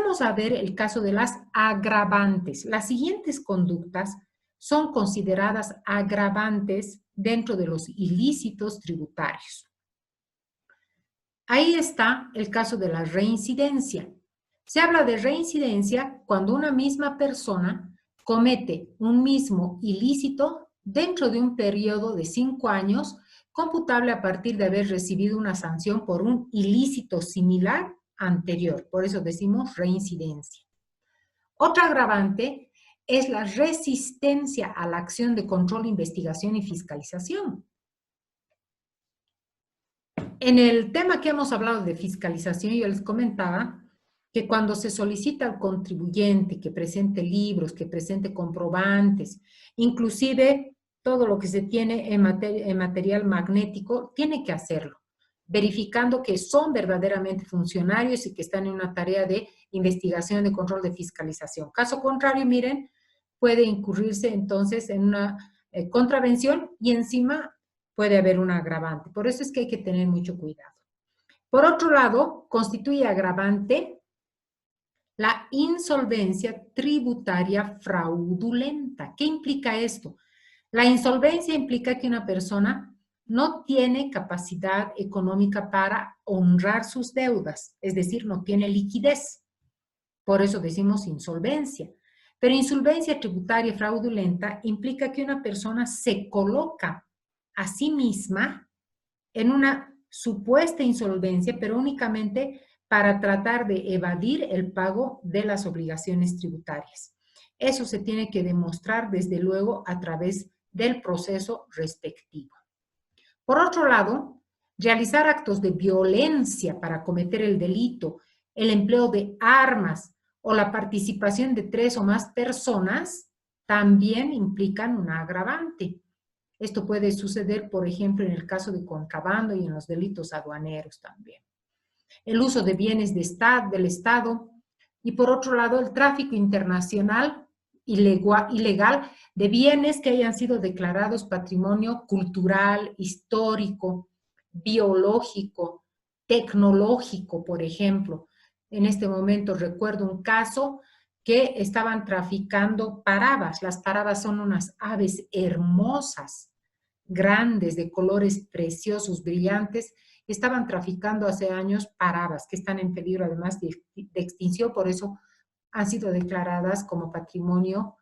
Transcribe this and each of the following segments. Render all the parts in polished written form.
vamos a ver el caso de las agravantes. Las siguientes conductas son consideradas agravantes dentro de los ilícitos tributarios. Ahí está el caso de la reincidencia. Se habla de reincidencia cuando una misma persona comete un mismo ilícito dentro de un periodo de 5 años, computable a partir de haber recibido una sanción por un ilícito similar anterior. Por eso decimos reincidencia. Otra agravante es la resistencia a la acción de control, investigación y fiscalización. En el tema que hemos hablado de fiscalización, yo les comentaba que cuando se solicita al contribuyente que presente libros, que presente comprobantes, inclusive todo lo que se tiene en material magnético, tiene que hacerlo, verificando que son verdaderamente funcionarios y que están en una tarea de investigación, de control, de fiscalización. Caso contrario, miren, puede incurrirse entonces en una contravención y encima puede haber un agravante. Por eso es que hay que tener mucho cuidado. Por otro lado, constituye agravante la insolvencia tributaria fraudulenta. ¿Qué implica esto? La insolvencia implica que una persona no tiene capacidad económica para honrar sus deudas, es decir, no tiene liquidez. Por eso decimos insolvencia. Pero insolvencia tributaria fraudulenta implica que una persona se coloca a sí misma en una supuesta insolvencia, pero únicamente para tratar de evadir el pago de las obligaciones tributarias. Eso se tiene que demostrar, desde luego, a través del proceso respectivo. Por otro lado, realizar actos de violencia para cometer el delito, el empleo de armas o la participación de 3 o más personas también implican una agravante. Esto puede suceder, por ejemplo, en el caso de contrabando y en los delitos aduaneros también. El uso de bienes del Estado y, por otro lado, el tráfico internacional ilegal de bienes que hayan sido declarados patrimonio cultural, histórico, biológico, tecnológico, por ejemplo. En este momento recuerdo un caso que estaban traficando parabas. Las parabas son unas aves hermosas, grandes, de colores preciosos, brillantes. Estaban traficando hace años parabas que están en peligro además de extinción, por eso han sido declaradas como patrimonio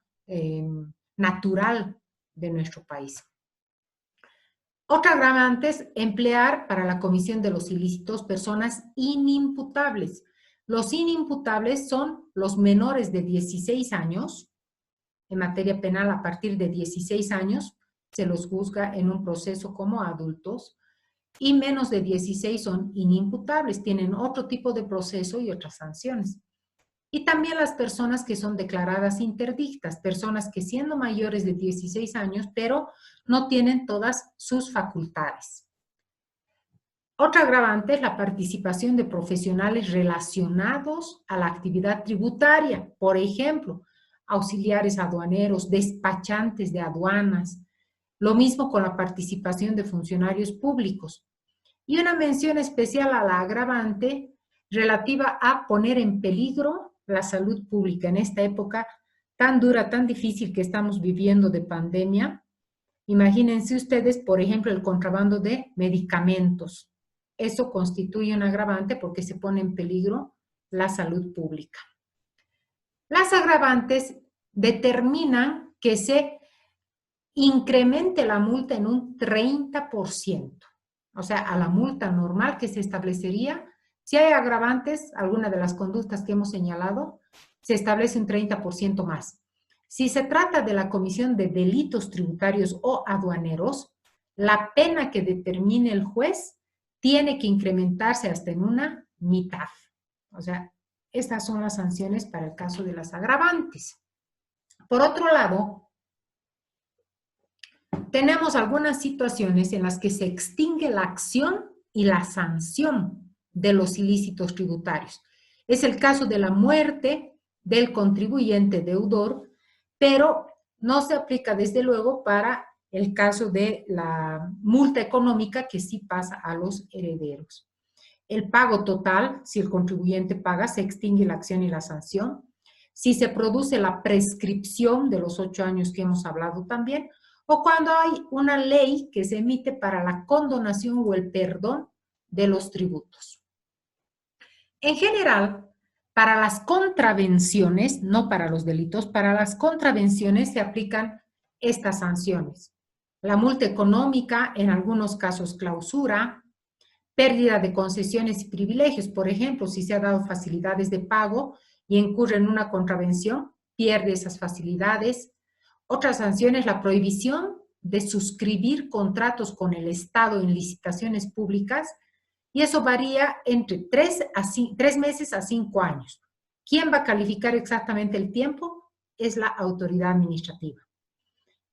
natural de nuestro país. Otra agravante es emplear para la comisión de los ilícitos personas inimputables. Los inimputables son los menores de 16 años, en materia penal a partir de 16 años se los juzga en un proceso como adultos, y menos de 16 son inimputables, tienen otro tipo de proceso y otras sanciones. Y también las personas que son declaradas interdictas, personas que siendo mayores de 16 años, pero no tienen todas sus facultades. Otra agravante es la participación de profesionales relacionados a la actividad tributaria, por ejemplo, auxiliares aduaneros, despachantes de aduanas, lo mismo con la participación de funcionarios públicos. Y una mención especial a la agravante relativa a poner en peligro la salud pública en esta época tan dura, tan difícil que estamos viviendo de pandemia. Imagínense ustedes, por ejemplo, el contrabando de medicamentos. Eso constituye un agravante porque se pone en peligro la salud pública. Las agravantes determinan que se incremente la multa en un 30%. O sea, a la multa normal que se establecería, si hay agravantes, alguna de las conductas que hemos señalado, se establece un 30% más. Si se trata de la comisión de delitos tributarios o aduaneros, la pena que determine el juez tiene que incrementarse hasta en una mitad. O sea, estas son las sanciones para el caso de las agravantes. Por otro lado, tenemos algunas situaciones en las que se extingue la acción y la sanción de los ilícitos tributarios. Es el caso de la muerte del contribuyente deudor, pero no se aplica desde luego para el caso de la multa económica que sí pasa a los herederos. el pago total, si el contribuyente paga, se extingue la acción y la sanción. Si se produce la prescripción de los 8 años que hemos hablado también, o cuando hay una ley que se emite para la condonación o el perdón de los tributos. En general, para las contravenciones, no para los delitos, para las contravenciones se aplican estas sanciones. La multa económica, en algunos casos clausura, pérdida de concesiones y privilegios. Por ejemplo, si se ha dado facilidades de pago y incurre en una contravención, pierde esas facilidades. Otra sanción es la prohibición de suscribir contratos con el Estado en licitaciones públicas, y eso varía entre 3 meses a 5 años. ¿Quién va a calificar exactamente el tiempo? Es la autoridad administrativa.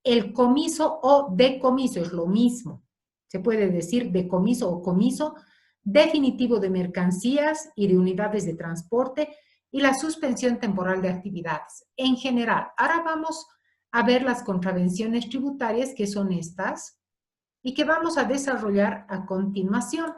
El comiso o decomiso es lo mismo. Se puede decir decomiso o comiso definitivo de mercancías y de unidades de transporte, y la suspensión temporal de actividades. En general, ahora vamos a ver las contravenciones tributarias, que son estas, y que vamos a desarrollar a continuación.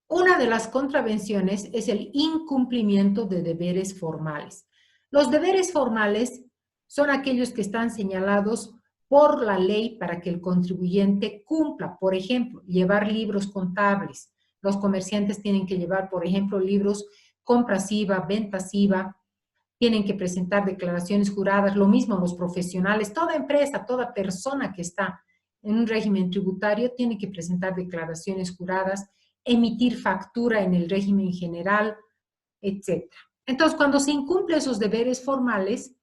Una de las contravenciones es el incumplimiento de deberes formales. Los deberes formales son aquellos que están señalados por la ley para que el contribuyente cumpla. Por ejemplo, llevar libros contables. Los comerciantes tienen que llevar, por ejemplo, libros compras IVA, ventas IVA, tienen que presentar declaraciones juradas, lo mismo los profesionales, toda empresa, toda persona que está en un régimen tributario tiene que presentar declaraciones juradas, emitir factura en el régimen general, etc. Entonces, cuando se incumplen esos deberes formales,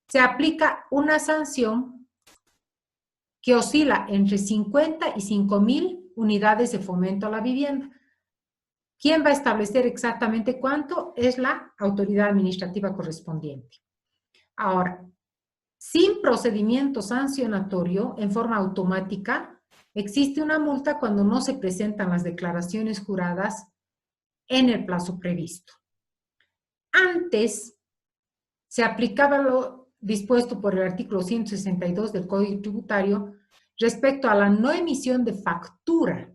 se aplica una sanción que oscila entre 50 y 5,000 unidades de fomento a la vivienda. ¿Quién va a establecer exactamente cuánto? Es la autoridad administrativa correspondiente. Ahora, sin procedimiento sancionatorio, en forma automática, existe una multa cuando no se presentan las declaraciones juradas en el plazo previsto. Antes, se aplicaba lo dispuesto por el artículo 162 del Código Tributario respecto a la no emisión de factura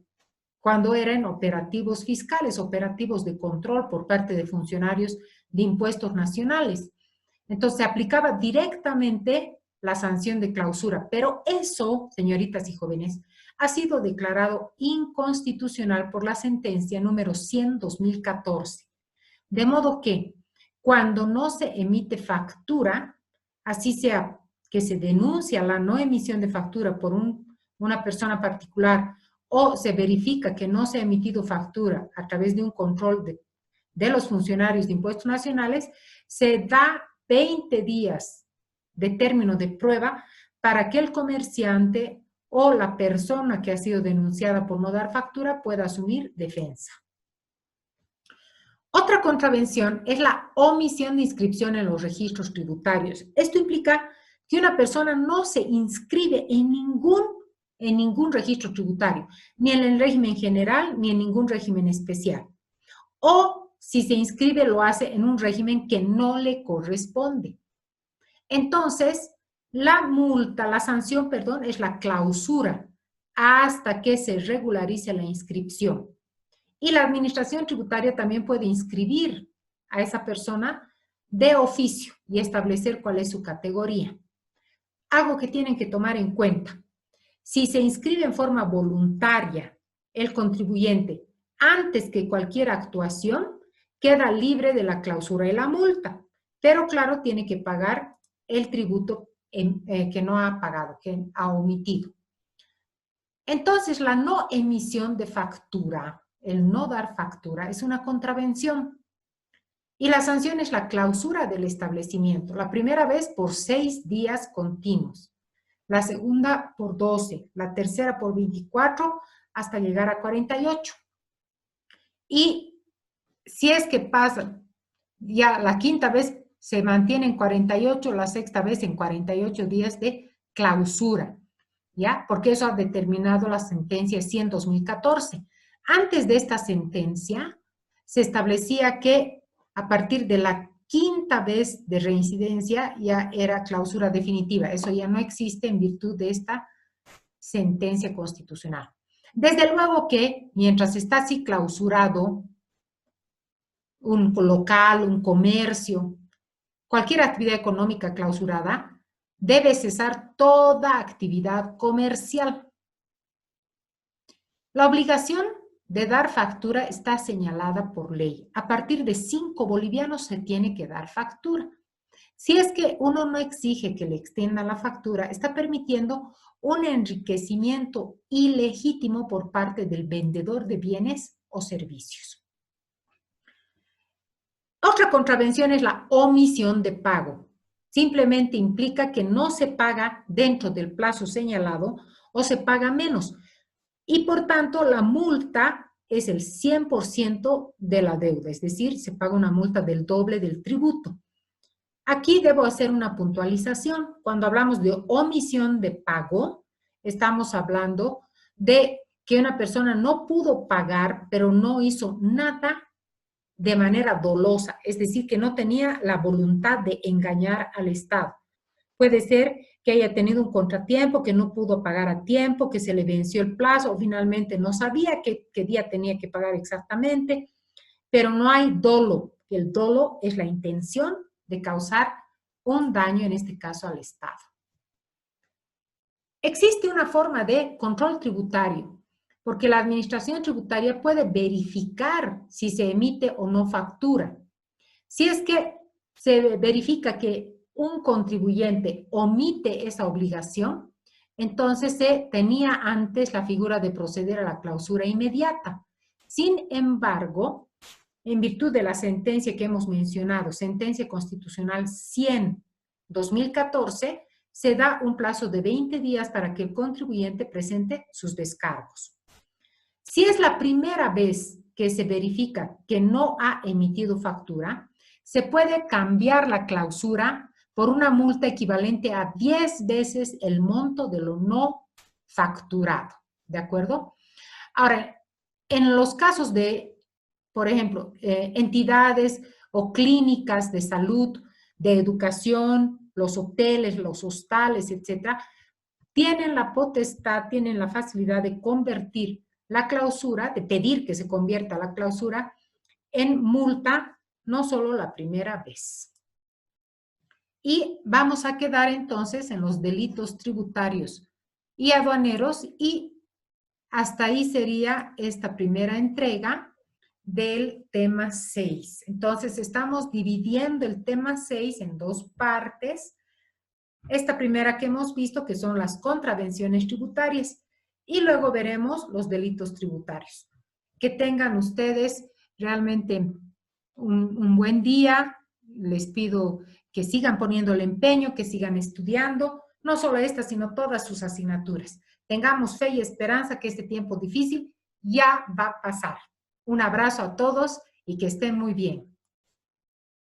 cuando eran operativos fiscales, operativos de control por parte de funcionarios de impuestos nacionales. Entonces, se aplicaba directamente la sanción de clausura, pero eso, señoritas y jóvenes, ha sido declarado inconstitucional por la sentencia número 100/2014. De modo que, cuando no se emite factura, así sea que se denuncia la no emisión de factura por una persona particular, o se verifica que no se ha emitido factura a través de un control de los funcionarios de impuestos nacionales, se da 20 días de término de prueba para que el comerciante o la persona que ha sido denunciada por no dar factura pueda asumir defensa. Otra contravención es la omisión de inscripción en los registros tributarios. Esto implica que una persona no se inscribe en ningún registro tributario, ni en el régimen general, ni en ningún régimen especial. O si se inscribe, lo hace en un régimen que no le corresponde. Entonces, la sanción, es la clausura hasta que se regularice la inscripción. Y la administración tributaria también puede inscribir a esa persona de oficio y establecer cuál es su categoría. Algo que tienen que tomar en cuenta: si se inscribe en forma voluntaria el contribuyente antes que cualquier actuación, queda libre de la clausura y la multa, pero claro, tiene que pagar el tributo que no ha pagado, que ha omitido. Entonces, la no emisión de factura, el no dar factura, es una contravención. Y la sanción es la clausura del establecimiento. La primera vez por 6 días continuos. La segunda por 12. La tercera por 24 hasta llegar a 48. Y si es que pasa, ya la quinta vez se mantiene en 48, la sexta vez en 48 días de clausura. ¿Ya? Porque eso ha determinado la sentencia 100/2014. Antes de esta sentencia, se establecía que a partir de la quinta vez de reincidencia ya era clausura definitiva. Eso ya no existe en virtud de esta sentencia constitucional. Desde luego que mientras está así clausurado un local, un comercio, cualquier actividad económica clausurada, debe cesar toda actividad comercial. La obligación de dar factura está señalada por ley. A partir de 5 bolivianos se tiene que dar factura. Si es que uno no exige que le extienda la factura, está permitiendo un enriquecimiento ilegítimo por parte del vendedor de bienes o servicios. Otra contravención es la omisión de pago. Simplemente implica que no se paga dentro del plazo señalado o se paga menos. Y por tanto, la multa es el 100% de la deuda, es decir, se paga una multa del doble del tributo. Aquí debo hacer una puntualización. Cuando hablamos de omisión de pago, estamos hablando de que una persona no pudo pagar, pero no hizo nada de manera dolosa, es decir, que no tenía la voluntad de engañar al Estado. Puede ser que haya tenido un contratiempo, que no pudo pagar a tiempo, que se le venció el plazo o finalmente no sabía qué día tenía que pagar exactamente, pero no hay dolo. El dolo es la intención de causar un daño, en este caso al Estado. Existe una forma de control tributario, porque la administración tributaria puede verificar si se emite o no factura. Si es que se verifica que un contribuyente omite esa obligación, entonces se tenía antes la figura de proceder a la clausura inmediata. Sin embargo, en virtud de la sentencia que hemos mencionado, sentencia constitucional 100/2014, se da un plazo de 20 días para que el contribuyente presente sus descargos. Si es la primera vez que se verifica que no ha emitido factura, se puede cambiar la clausura por una multa equivalente a 10 veces el monto de lo no facturado, ¿de acuerdo? Ahora, en los casos de, por ejemplo, entidades o clínicas de salud, de educación, los hoteles, los hostales, etcétera, tienen la potestad, tienen la facilidad de convertir la clausura, de pedir que se convierta la clausura en multa, no solo la primera vez. Y vamos a quedar entonces en los delitos tributarios y aduaneros y hasta ahí sería esta primera entrega del tema 6. Entonces, estamos dividiendo el tema 6 en dos partes. Esta primera que hemos visto, que son las contravenciones tributarias, y luego veremos los tributarios. Que tengan ustedes realmente un buen día. Les pido que sigan poniendo el empeño, que sigan estudiando, no solo esta, sino todas sus asignaturas. Tengamos fe y esperanza que este tiempo difícil ya va a pasar. Un abrazo a todos y que estén muy bien.